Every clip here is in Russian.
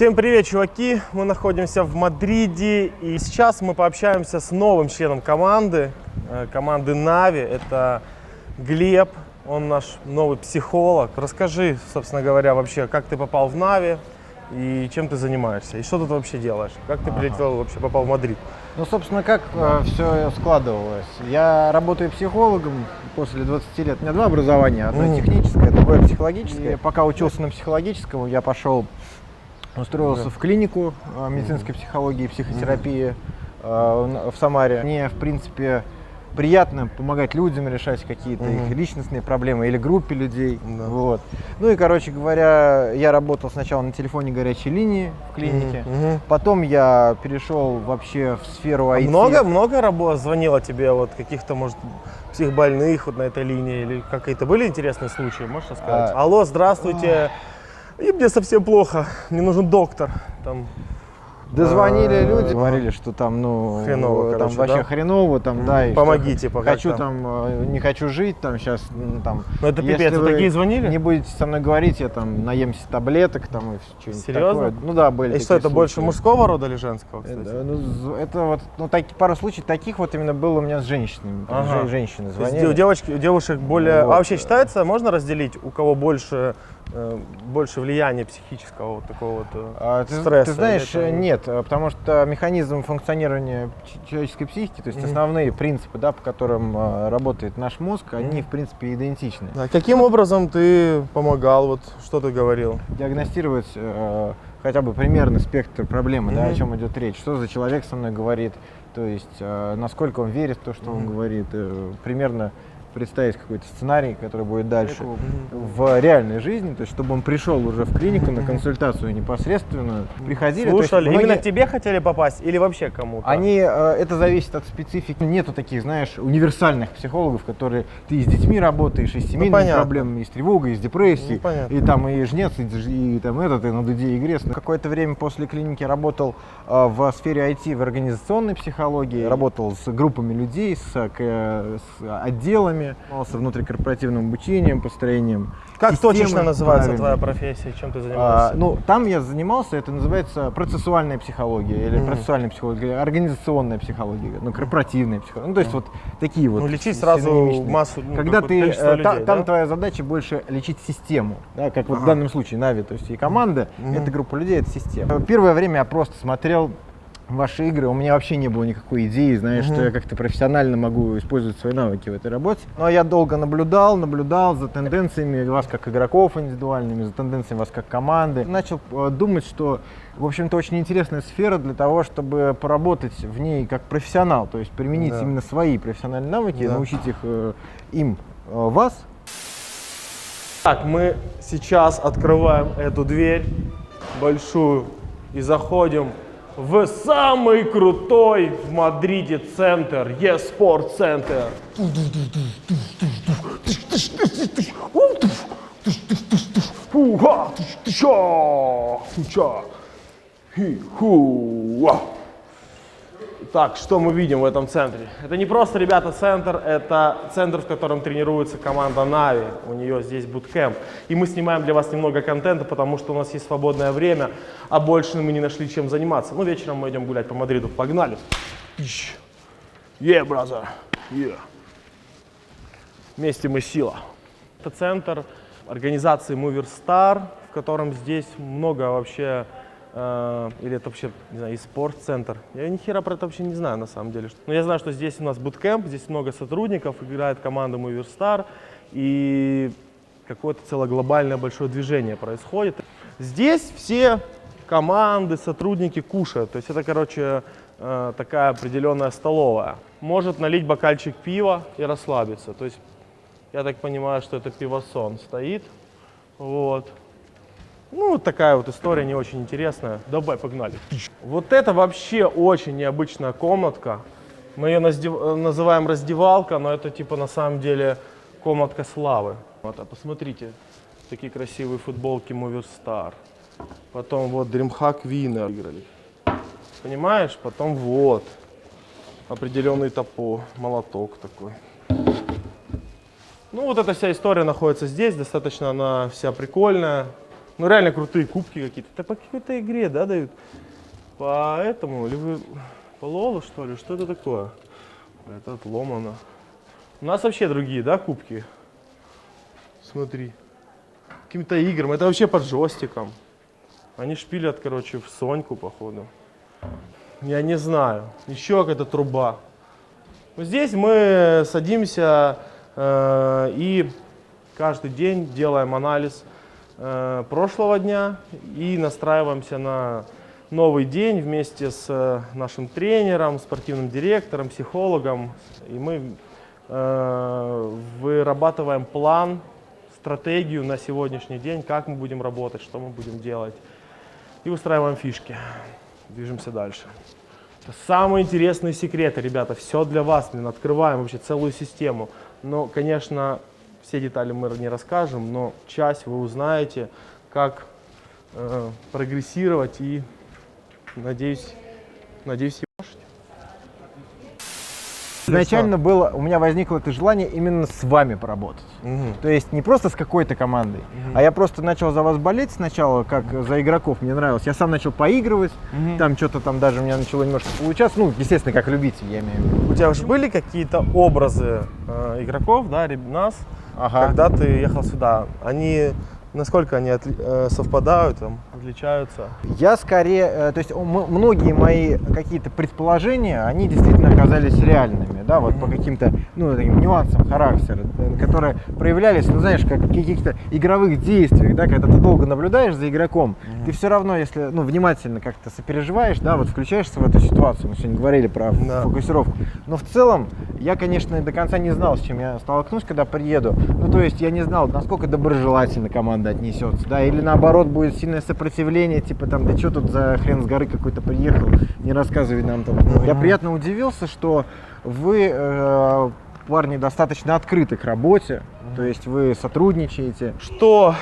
Всем привет, чуваки! Мы находимся в Мадриде, и сейчас мы пообщаемся с новым членом команды Нави. Это Глеб, он наш новый психолог. Расскажи, собственно говоря, вообще, как ты попал в Нави и чем ты занимаешься, и что тут вообще делаешь? Как ты прилетел, вообще попал в Мадрид? Ну, собственно, как все складывалось. Я работаю психологом после 20 лет. У меня два образования. Одно техническое, другое психологическое. И пока учился на психологическом, я устроился в клинику медицинской психологии и психотерапии в Самаре. Мне, в принципе, приятно помогать людям решать какие-то их личностные проблемы или группе людей. Вот. Ну и, короче говоря, я работал сначала на телефоне горячей линии в клинике, потом я перешел вообще в сферу IT. Много звонило тебе вот каких-то, может, психбольных вот на этой линии, или какие-то были интересные случаи, можешь рассказать? Алло, здравствуйте, и мне совсем плохо, мне нужен доктор. Там. Дозвонили люди, говорили, что там, хреново, там короче, вообще да? хреново, там, да, и помогите, пока хочу там, не хочу жить, там, сейчас, там. Ну это пипец, вы такие звонили? Не будете со мной говорить, я там наемся таблеток, там, и что-нибудь Серьезно? такое. Ну да, были. И что, это больше мужского рода или женского, кстати? Это вот, пару случаев таких вот именно было у меня с женщинами, женщины звонили. Девушек более, вот. А вообще считается, можно разделить, у кого больше влияния психического вот такого вот стресса? Ты знаешь, нет, потому что механизм функционирования человеческой психики, то есть основные принципы, да, по которым работает наш мозг, они в принципе идентичны. А каким образом ты помогал, вот что ты говорил? Диагностировать хотя бы примерно спектр проблемы, да, о чем идет речь, что за человек со мной говорит, то есть насколько он верит в то, что он говорит, примерно представить какой-то сценарий, который будет дальше в реальной жизни, то есть чтобы он пришел уже в клинику на консультацию непосредственно, приходили. Слушали, многие... именно к тебе хотели попасть или вообще кому-то? Это зависит от специфики. Нету таких, знаешь, универсальных психологов, которые ты и с детьми работаешь, и с семейными проблемами, и с тревогой, и с депрессией, и там и жнец, и там этот, и на дуде игрец. Какое-то время после клиники работал в сфере IT, в организационной психологии, работал с группами людей, с отделами, занимался внутрикорпоративным обучением, построением. Как точечно называется твоя профессия, чем ты занимаешься? Там я занимался, это называется процессуальная психология, или процессуальная психология, или организационная психология, корпоративная психология. Ну, то есть вот такие вот. Лечить сразу массу, когда ты, людей, там твоя задача больше лечить систему, да, как вот в данном случае Нави, то есть и команда, это группа людей, это система. Первое время я просто смотрел ваши игры, у меня вообще не было никакой идеи, знаешь, что я как-то профессионально могу использовать свои навыки в этой работе. Но я долго наблюдал за тенденциями вас как игроков индивидуальными, за тенденциями вас как команды. Начал думать, что, в общем-то, очень интересная сфера для того, чтобы поработать в ней как профессионал, то есть применить именно свои профессиональные навыки, научить их вас. Так, мы сейчас открываем эту дверь большую и заходим в самый крутой в Мадриде центр, eSport центр. Так, что мы видим в этом центре? Это не просто, ребята, центр, это центр, в котором тренируется команда Нави. У нее здесь буткэмп. И мы снимаем для вас немного контента, потому что у нас есть свободное время, а больше мы не нашли чем заниматься. Ну, вечером мы идем гулять по Мадриду. Погнали! Yeah, brother! Yeah! Вместе мы сила. Это центр организации Moverstar, в котором здесь много вообще... или это вообще, не знаю, e-спорт-центр. Я ни хера про это вообще не знаю на самом деле. Но я знаю, что здесь у нас буткэмп, здесь много сотрудников, играет команда Moverstar, и какое-то целое глобальное большое движение происходит. Здесь все команды, сотрудники кушают. То есть это, короче, такая определенная столовая. Может налить бокальчик пива и расслабиться. То есть я так понимаю, что это пивосон стоит. Вот. Ну, такая вот история не очень интересная. Давай, погнали. Вот это вообще очень необычная комнатка. Мы ее называем раздевалка, но это типа на самом деле комнатка славы. Вот, а посмотрите, такие красивые футболки Moverstar. Потом вот DreamHack Winner играли. Понимаешь? Потом вот определенный топор, молоток такой. Ну вот эта вся история находится здесь, достаточно она вся прикольная. Ну реально крутые кубки какие-то. Это по какой-то игре, да, дают? По этому, или вы по Лолу, что ли? Что это такое? Это отломано. У нас вообще другие, да, кубки? Смотри. Каким-то играм. Это вообще под джойстиком. Они шпилят, короче, в Соньку, походу. Я не знаю. Еще какая-то труба. Вот здесь мы садимся и каждый день делаем анализ прошлого дня и настраиваемся на новый день вместе с нашим тренером, спортивным директором, психологом. И мы вырабатываем план, стратегию на сегодняшний день, как мы будем работать, что мы будем делать. И устраиваем фишки. Движемся дальше. Это самые интересные секреты, ребята. Все для вас. Мы открываем вообще целую систему. Но, конечно, все детали мы не расскажем, но часть вы узнаете, как прогрессировать и, надеюсь, ебашить. Изначально у меня возникло это желание именно с вами поработать. То есть не просто с какой-то командой, а я просто начал за вас болеть сначала, как за игроков, мне нравилось. Я сам начал поигрывать, там что-то там даже у меня начало немножко получаться. Ну, естественно, как любитель, я имею в виду. У тебя уже были какие-то образы игроков, да, нас, когда ты ехал сюда? Насколько они совпадают, там, отличаются? Я скорее, то есть многие мои какие-то предположения, они действительно оказались реальными, да, вот по каким-то, ну, таким нюансам характера, которые проявлялись, ну, знаешь, как в каких-то игровых действиях, да, когда ты долго наблюдаешь за игроком, ты все равно, если, ну, внимательно как-то сопереживаешь, да, вот включаешься в эту ситуацию, мы сегодня говорили про фокусировку, но в целом я, конечно, до конца не знал, с чем я столкнусь, когда приеду, ну, то есть я не знал, насколько доброжелательно команда отнесется, да, или наоборот будет сильное сопротивление, типа там, да что тут за хрен с горы какой-то приехал, не рассказывай нам там. Я приятно удивился, что вы, парни, достаточно открыты к работе, то есть вы сотрудничаете. Что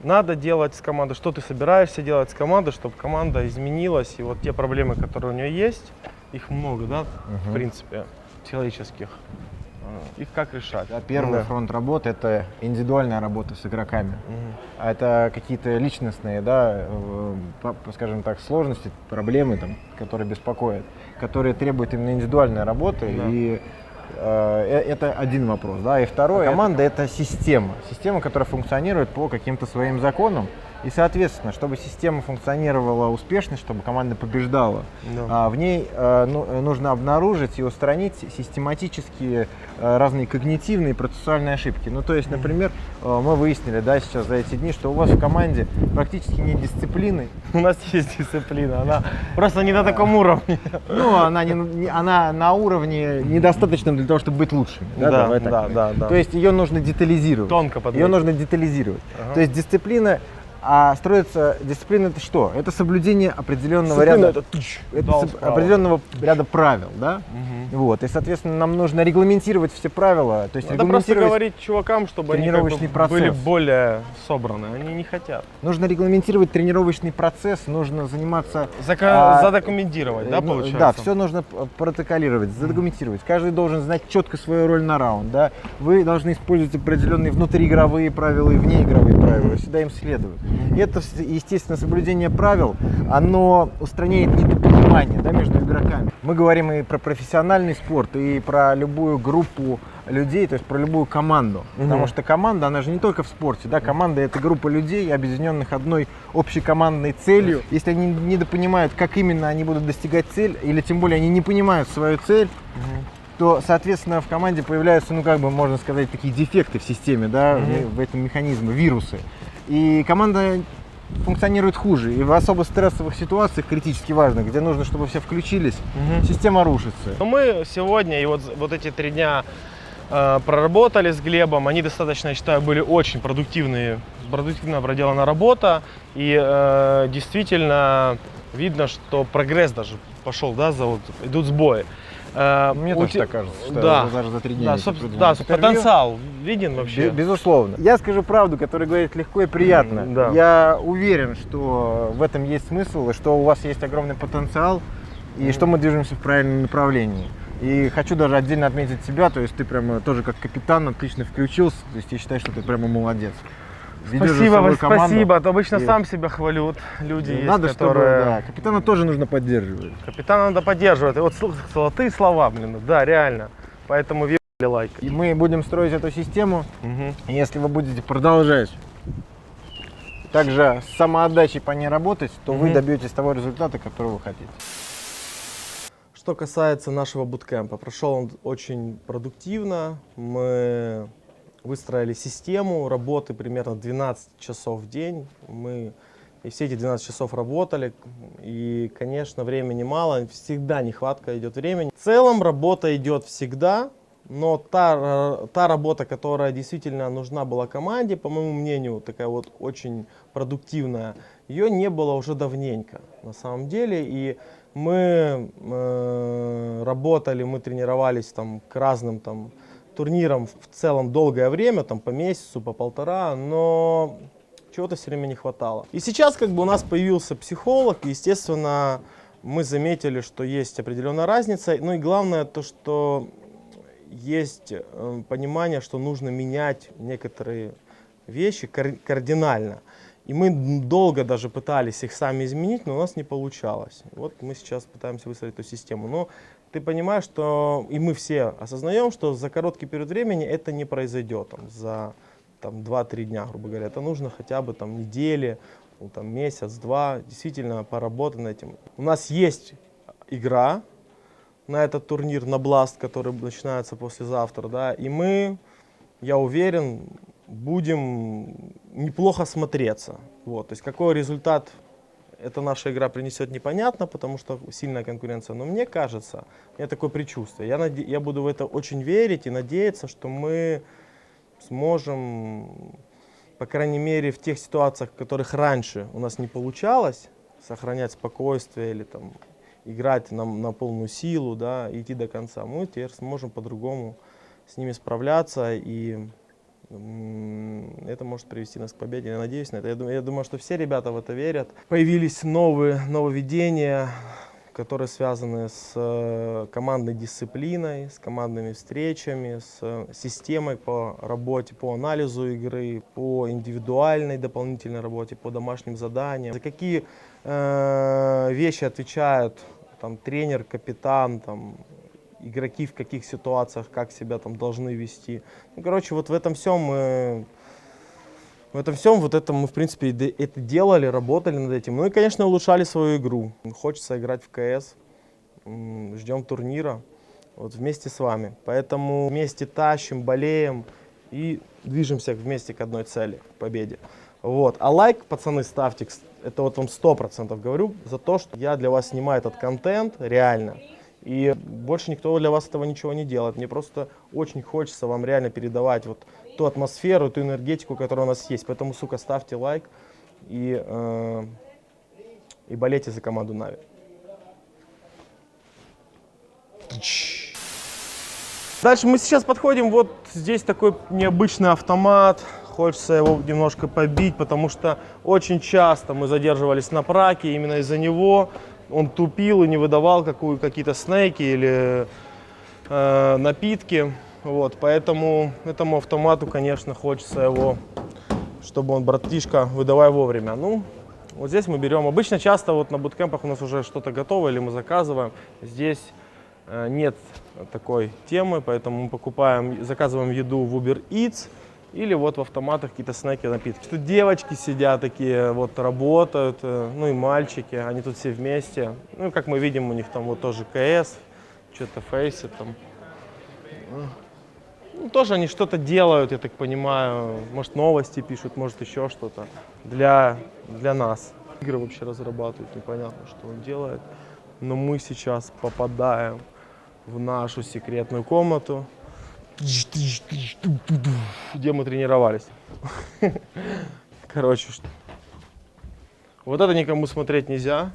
надо делать с командой, что ты собираешься делать с командой, чтобы команда изменилась, и вот те проблемы, которые у нее есть, их много, да, в принципе, психологических. Их как решать? Первый фронт работы — это индивидуальная работа с игроками. А это какие-то личностные, да, скажем так, сложности, проблемы, там, которые беспокоят, которые требуют именно индивидуальной работы. И это один вопрос. Да. И второй, команда — это система, которая функционирует по каким-то своим законам. И, соответственно, чтобы система функционировала успешно, чтобы команда побеждала, в ней нужно обнаружить и устранить систематические разные когнитивные и процессуальные ошибки. Ну, то есть, например, мы выяснили, да, сейчас за эти дни, что у вас в команде практически нет дисциплины. У нас есть дисциплина, она просто не на таком уровне. Ну, она на уровне недостаточном для того, чтобы быть лучшим. Да. То есть ее нужно детализировать. Тонко подметить. Ее нужно детализировать. То есть дисциплина. А строится дисциплина — это что? Это соблюдение определенного определенного ряда правил, да? Вот. И, соответственно, нам нужно регламентировать все правила. То есть надо просто говорить чувакам, чтобы они были более собраны. Они не хотят. Нужно регламентировать тренировочный процесс, нужно заниматься... Задокументировать, да, получается? Да, все нужно протоколировать, задокументировать. Каждый должен знать четко свою роль на раунд, да? Вы должны использовать определенные внутриигровые правила и внеигровые правила, всегда им следовать. И это, естественно, соблюдение правил, оно устраняет недопонимание, да, между игроками. Мы говорим и про профессиональный спорт, и про любую группу людей, то есть про любую команду. Потому что команда, она же не только в спорте, да, команда — это группа людей, объединенных одной общей командной целью. Если они недопонимают, как именно они будут достигать цель, или тем более они не понимают свою цель, то, соответственно, в команде появляются, ну, как бы, можно сказать, такие дефекты в системе, да, в этом механизме, вирусы. И команда функционирует хуже. И в особо стрессовых ситуациях, критически важных, где нужно, чтобы все включились, система рушится. Но мы сегодня и вот эти 3 дня проработали с Глебом. Они достаточно, я считаю, были очень продуктивно проделана работа. И действительно видно, что прогресс даже пошел, да, идут сбои. Мне тоже так кажется, что даже за 3 дня. Потенциал виден вообще. Безусловно. Я скажу правду, которая говорит легко и приятно. Я уверен, что в этом есть смысл, и что у вас есть огромный потенциал, и что мы движемся в правильном направлении. И хочу даже отдельно отметить тебя, то есть ты прямо тоже как капитан отлично включился, то есть я считаю, что ты прямо молодец. ведешь за Спасибо, собой команду. спасибо. А то обычно И- сам себя хвалют. Люди есть, Надо, которые... чтобы, да, капитана тоже нужно поддерживать. Капитана надо поддерживать. И вот золотые слова, блин, да, реально. Поэтому въебали лайк. И мы будем строить эту систему, Мгм. и если вы будете продолжать также с самоотдачей по ней работать, то вы Мгм. добьетесь того результата, который вы хотите. Что касается нашего буткемпа, прошел он очень продуктивно. Мы выстроили систему работы примерно 12 часов в день. Мы и все эти 12 часов работали. И, конечно, времени мало, всегда нехватка идет времени. В целом работа идет всегда, но та работа, которая действительно нужна была команде, по моему мнению, такая вот очень продуктивная, ее не было уже давненько на самом деле. И мы работали, мы тренировались там к разным там турнирам в целом долгое время, там по месяцу, по полтора, но чего-то все время не хватало. И сейчас как бы у нас появился психолог, и, естественно, мы заметили, что есть определенная разница. Ну и главное то, что есть понимание, что нужно менять некоторые вещи кардинально. И мы долго даже пытались их сами изменить, но у нас не получалось. Вот мы сейчас пытаемся выстроить эту систему. Но ты понимаешь, что и мы все осознаем, что за короткий период времени это не произойдет там, за 2-3 дня, грубо говоря. Это нужно хотя бы там, недели, ну, там, месяц-два, действительно поработать над этим. У нас есть игра на этот турнир, на Blast, который начинается послезавтра, да, и мы, я уверен, будем неплохо смотреться. Вот. То есть какой результат эта наша игра принесет, непонятно, потому что сильная конкуренция. Но мне кажется, у меня такое предчувствие, я буду в это очень верить и надеяться, что мы сможем, по крайней мере, в тех ситуациях, в которых раньше у нас не получалось, сохранять спокойствие или там, играть на полную силу, да, и идти до конца, мы теперь сможем по-другому с ними справляться, и это может привести нас к победе. Я надеюсь на это. Я думаю, что все ребята в это верят. Появились нововведения, которые связаны с командной дисциплиной, с командными встречами, с системой по работе, по анализу игры, по индивидуальной дополнительной работе, по домашним заданиям. За какие вещи отвечают там, тренер, капитан, там, игроки в каких ситуациях, как себя там должны вести. Ну, короче, вот в этом всем мы, вот это мы, в принципе, это делали, работали над этим. Ну и, конечно, улучшали свою игру. Хочется играть в КС, ждем турнира вот вместе с вами. Поэтому вместе тащим, болеем и движемся вместе к одной цели, к победе. Вот. А лайк, пацаны, ставьте, это вот вам 100% говорю, за то, что я для вас снимаю этот контент, реально. И больше никто для вас этого ничего не делает. Мне просто очень хочется вам реально передавать вот ту атмосферу, ту энергетику, которая у нас есть. Поэтому, сука, ставьте лайк и болейте за команду Нави. Дальше мы сейчас подходим, вот здесь такой необычный автомат. Хочется его немножко побить, потому что очень часто мы задерживались на праке именно из-за него. Он тупил и не выдавал какие-то снеки или напитки. Вот, поэтому этому автомату, конечно, хочется его, чтобы он, братишка, выдавай вовремя. Ну, вот здесь мы берем. Обычно часто вот на буткемпах у нас уже что-то готово или мы заказываем. Здесь нет такой темы, поэтому мы заказываем еду в Uber Eats или вот в автоматах какие-то снеки, напитки. Тут девочки сидят такие, вот работают, ну и мальчики, они тут все вместе. Ну, как мы видим, у них там вот тоже КС, что-то фейсы там. Ну, тоже они что-то делают, я так понимаю, может новости пишут, может еще что-то для нас. Игры вообще разрабатывают, непонятно, что он делает. Но мы сейчас попадаем в нашу секретную комнату, где мы тренировались. Короче, вот это никому смотреть нельзя.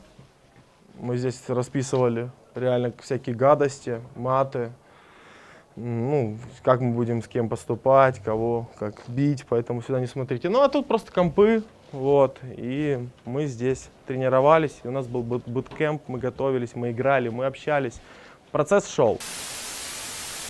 Мы здесь расписывали реально всякие гадости, маты. Ну, как мы будем с кем поступать, кого как бить, поэтому сюда не смотрите. Ну, а тут просто компы, вот, и мы здесь тренировались, и у нас был буткемп, мы готовились, мы играли, мы общались. Процесс шел.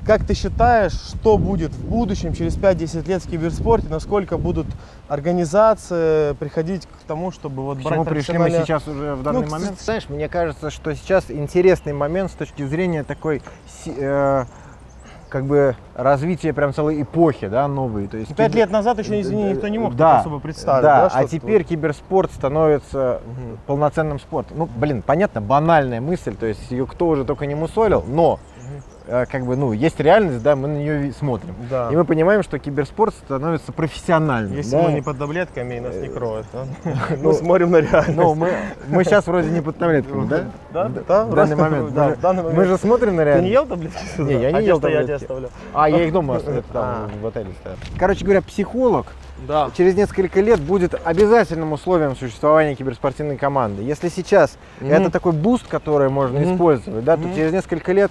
Как ты считаешь, что будет в будущем, через 5-10 лет в киберспорте, насколько будут организации приходить к тому, чтобы вот К брать чему пришли мы профессиональные- сейчас уже в данный Ну, момент? Знаешь, мне кажется, что сейчас интересный момент с точки зрения такой как бы развития прям целой эпохи, да, новой. То есть 5 лет назад еще, извини, никто не мог да, так особо представить. Да, что а теперь киберспорт становится Мгм. полноценным спортом. Ну, блин, понятно, банальная мысль, то есть ее кто уже только не мусолил, но как бы, ну, есть реальность, да, мы на нее смотрим. Да. И мы понимаем, что киберспорт становится профессиональным. Если да. мы не под таблетками и нас не кроют, да? Ну, мы смотрим на реальность. Ну, мы сейчас вроде не под таблетками, да? Да? Да, В данный момент. Да, в данный Мы момент. же смотрим на Ты не реальность. ел таблетки? Не, я не А ел те, что я тебе таблетки. оставлял. А, я их дома это там, А. в отеле стоят. Короче говоря, психолог Да. через несколько лет будет обязательным условием существования киберспортивной команды. Если сейчас это такой буст, который можно использовать, да, то через несколько лет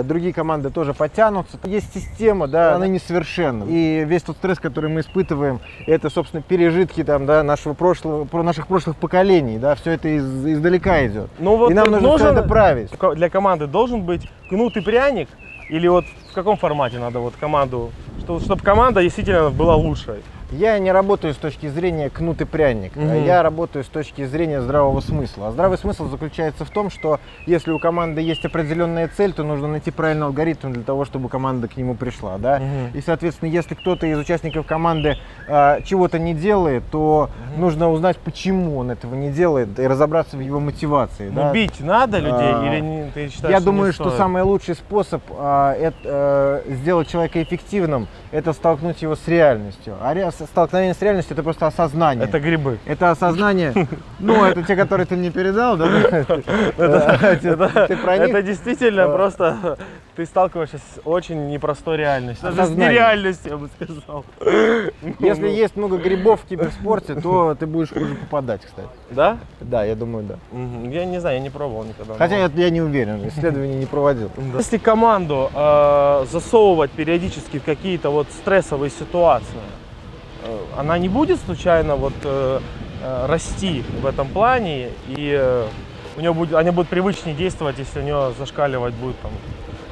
другие команды тоже подтянутся. Есть система, да, она несовершенна. И весь тот стресс, который мы испытываем, это, собственно, пережитки там, да, наших прошлых поколений, да, все это издалека идет. Ну вот И нам нужно должен- все это править. Для команды должен быть кнутый пряник? Или вот в каком формате надо вот команду, чтобы команда действительно была лучшей? Я не работаю с точки зрения кнут и пряник, я работаю с точки зрения здравого смысла. А здравый смысл заключается в том, что если у команды есть определенная цель, то нужно найти правильный алгоритм для того, чтобы команда к нему пришла. Да? И, соответственно, если кто-то из участников команды чего-то не делает, то нужно узнать, почему он этого не делает, и разобраться в его мотивации. Ну, да? бить надо людей или не, ты считаешь, Я что думаю, не что стоит? самый лучший способ сделать человека эффективным, это столкнуть его с реальностью. А столкновение с реальностью — это просто осознание. Это грибы. Это осознание, ну, это те, которые ты мне передал, да? Ты про них? Это действительно просто ты сталкиваешься с очень непростой реальностью. Даже с Осознание. нереальностью, я бы сказал. Если есть много грибов в киберспорте, то ты будешь хуже попадать, кстати. Да? Да, я думаю, да. Я не знаю, я не пробовал никогда. Хотя я не уверен, исследований не проводил. Если команду засовывать периодически в какие-то вот стрессовые ситуации, она не будет случайно вот расти в этом плане, и у нее будет, они будут привычнее действовать, если у нее зашкаливать будет там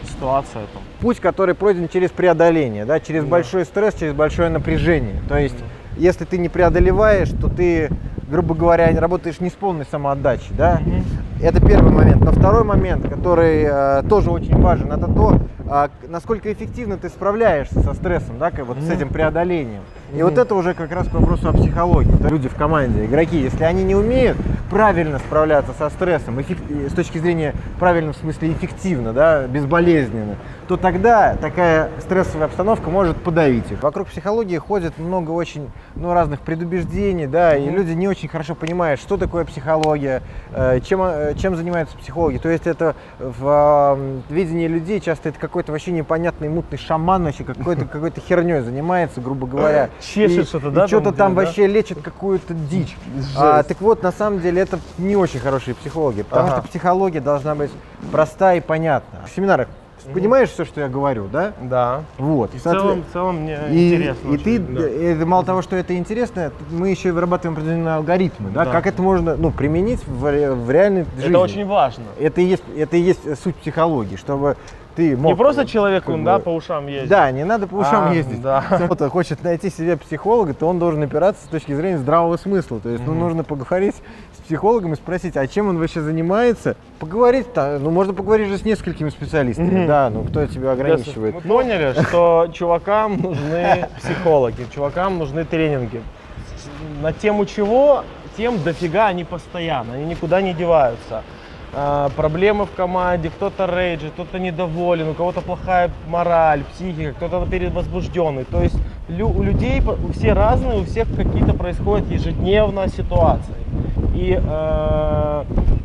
ситуация. Там. Путь, который пройден через преодоление, да, через большой стресс, через большое напряжение. То есть, если ты не преодолеваешь, то ты, грубо говоря, работаешь не с полной самоотдачей, да. Это первый момент. Но второй момент, который тоже очень важен, это то, насколько эффективно ты справляешься со стрессом, да, вот с этим преодолением. И вот это уже как раз к вопросу о психологии. Да, люди в команде, игроки, если они не умеют правильно справляться со стрессом, с точки зрения правильно, в смысле эффективно, да, безболезненно, то тогда такая стрессовая обстановка может подавить их. Вокруг психологии ходит много очень разных предубеждений, да, и люди не очень хорошо понимают, что такое психология, чем занимаются психологи. То есть это в видении людей часто это какой-то вообще непонятный мутный шаман, вообще какой-то херней занимается, грубо говоря. Чешет что-то, да? И что-то там да? вообще лечит какую-то дичь. Так вот, на самом деле, это не очень хорошие психологи, потому что психология должна быть простая и понятна. В семинарах понимаешь все, что я говорю, да? Да. Вот. И в целом мне интересно. И ты, очень, да. мало того, что это интересно, мы еще и вырабатываем определенные алгоритмы, да? Да. Как это можно применить в реальной жизни. Это очень важно. Это и есть суть психологии, чтобы ты мог... Не просто человеку, как бы, да, по ушам ездить. Да, не надо по ушам ездить. Да. Если кто-то хочет найти себе психолога, то он должен опираться с точки зрения здравого смысла. То есть нужно поговорить с психологом и спросить, а чем он вообще занимается. Поговорить, можно поговорить же с несколькими специалистами, да, кто тебя ограничивает. Мы поняли, что чувакам нужны психологи, чувакам нужны тренинги. На тему чего? Тем дофига они постоянно, они никуда не деваются. Проблемы в команде, кто-то рейджит, кто-то недоволен, у кого-то плохая мораль, психика, кто-то перевозбужденный. То есть у людей все разные, у всех какие-то происходят ежедневно ситуации. И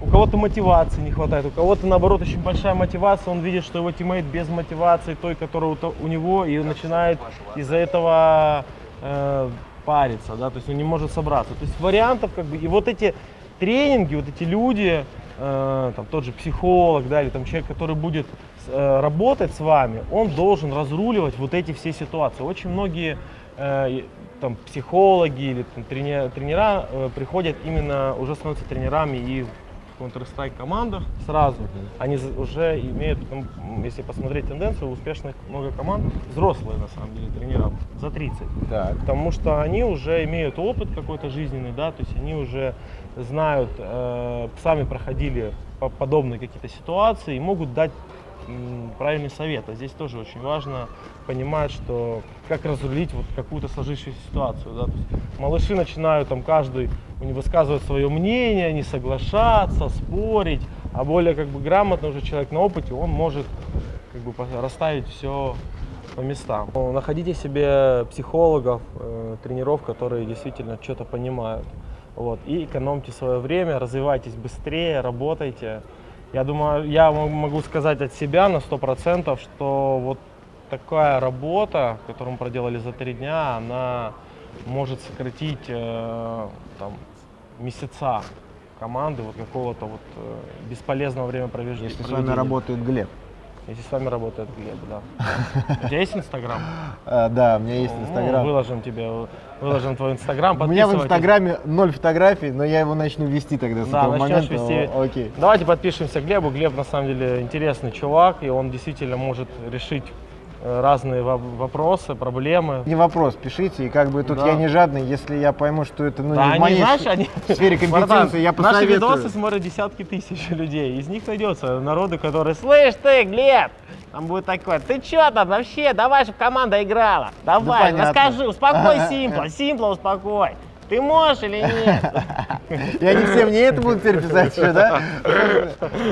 у кого-то мотивации не хватает, у кого-то наоборот очень большая мотивация, он видит, что его тиммейт без мотивации той, которая у него, и начинает из-за этого париться, да, то есть он не может собраться. То есть вариантов как бы, и вот эти тренинги, вот эти люди, там тот же психолог, да, или там человек, который будет работать с вами, он должен разруливать вот эти все ситуации. Очень многие там психологи или там, тренера приходят именно, уже становятся тренерами и в Counter-Strike командах сразу. Они уже имеют, если посмотреть тенденцию, успешных много команд, взрослые на самом деле тренера, за 30. Так. Потому что они уже имеют опыт какой-то жизненный, да, то есть они уже знают, сами проходили подобные какие-то ситуации и могут дать правильный совет. А здесь тоже очень важно понимать, что как разрулить вот какую-то сложившуюся ситуацию. Да? То есть малыши начинают там каждый высказывать свое мнение, не соглашаться, спорить, а более как бы грамотный уже человек на опыте, он может как бы расставить все по местам. Находите себе психологов, тренеров, которые действительно что-то понимают. Вот, и экономьте свое время, развивайтесь быстрее, работайте. Я думаю, я могу сказать от себя на 100%, что вот такая работа, которую мы проделали за 3 дня, она может сократить там, месяца команды вот какого-то вот бесполезного времяпровождения. Если с вами работает Глеб. Если с вами работает Глеб, да. У тебя есть Инстаграм? Да, у меня есть Инстаграм. Выложим твой Инстаграм, У меня в Инстаграме 0 фотографий, но я его начну вести тогда с этого момента. Вести. Окей. Давайте подпишемся Глебу. Глеб на самом деле интересный чувак, и он действительно может решить разные вопросы, проблемы. Не вопрос, пишите, и как бы тут Да. я не жадный, если я пойму, что это Да, не в моей они сфере компетенции, я Наши посоветую. видосы смотрят десятки тысяч людей, из них найдется народы, которые: слышь ты, Глеб, там будет такое: ты чё там вообще, давай, чтобы команда играла, давай, понятно. расскажи, успокой Симпла успокой. Ты можешь или нет? И они все мне это будут теперь писать еще, да?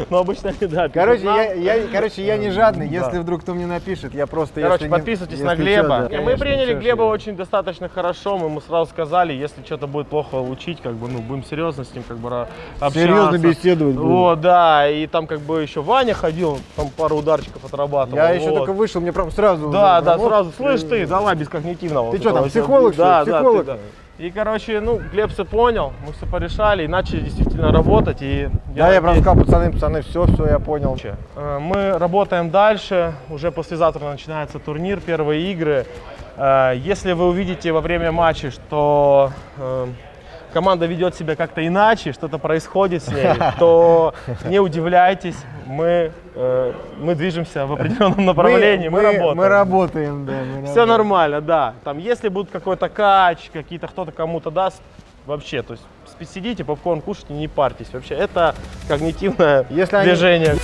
Ну, обычно они, да. Короче, пишут нам. я не жадный, Да. если вдруг кто мне напишет, я просто... Короче, если не- подписывайтесь если на чё, Глеба. да. Мы Конечно, приняли всё, Глеба всё. очень достаточно хорошо. Мы ему сразу сказали, если что-то будет плохо учить, как бы, ну, будем серьезно с ним как бы общаться. Серьезно беседовать будем. Вот, да. И там как бы еще Ваня ходил, там пару ударчиков отрабатывал. Я еще вот. только вышел, мне прям сразу... Да, уже да, прям, сразу. оп, Слышь ты, давай без когнитивного. Ты вот что там, этого психолог, всего. что ли? Психолог? Да. И, короче, ну, Глеб все понял, мы все порешали и начали действительно работать. И Да, я прям надеюсь- сказал, пацаны, все, я понял. Мы работаем дальше, уже послезавтра начинается турнир, первые игры. Если вы увидите во время матча, что команда ведет себя как-то иначе, что-то происходит с ней, то не удивляйтесь, мы движемся в определенном направлении, мы работаем. Мы работаем, да. Все нормально, да. Там, если будет какой-то кач, какие-то кто-то кому-то даст, вообще, то есть сидите, попкорн кушайте, не парьтесь. Вообще, это когнитивное Если они- движение.